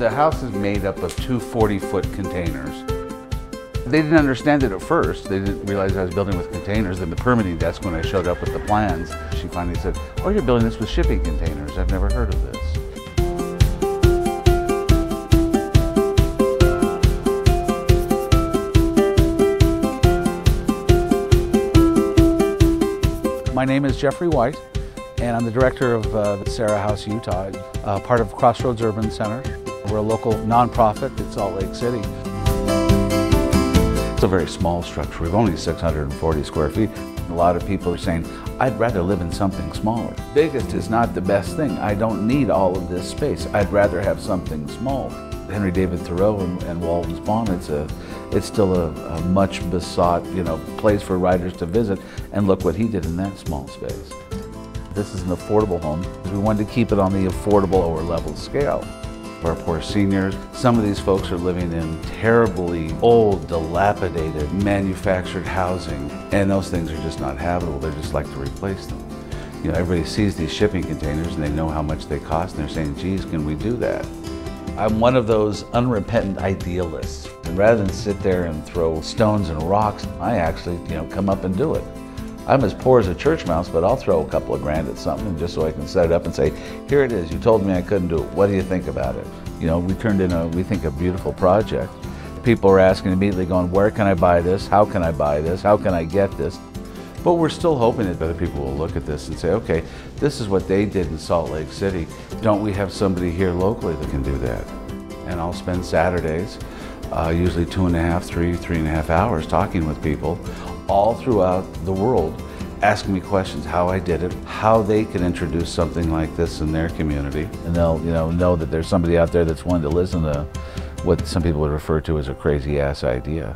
The house is made up of two 40-foot containers. They didn't understand it at first. They didn't realize I was building with containers. Then the permitting desk, when I showed up with the plans, she finally said, "Oh, you're building this with shipping containers. I've never heard of this." My name is Jeffrey White, and I'm the director of the Serra House Utah, part of Crossroads Urban Center. We're a local nonprofit in Salt Lake City. It's a very small structure. We've only 640 square feet. A lot of people are saying, I'd rather live in something smaller. Biggest is not the best thing. I don't need all of this space. I'd rather have something small. Henry David Thoreau and Walden Spawn, it's still a much besought, place for writers to visit, and look what he did in that small space. This is an affordable home. We wanted to keep it on the affordable or level scale. For our poor seniors, some of these folks are living in terribly old, dilapidated, manufactured housing, and those things are just not habitable. They're just like to replace them. Everybody sees these shipping containers and they know how much they cost, and they're saying, geez, can we do that? I'm one of those unrepentant idealists. And rather than sit there and throw stones and rocks, I actually, come up and do it. I'm as poor as a church mouse, but I'll throw a couple of grand at something just so I can set it up and say, here it is, you told me I couldn't do it. What do you think about it? We turned in we think, a beautiful project. People are asking immediately, going, where can I buy this? How can I buy this? How can I get this? But we're still hoping that other people will look at this and say, okay, this is what they did in Salt Lake City. Don't we have somebody here locally that can do that? And I'll spend Saturdays, usually 3.5 hours talking with people all throughout the world, asking me questions, how I did it, how they can introduce something like this in their community. And they'll know that there's somebody out there that's willing to listen to what some people would refer to as a crazy ass idea.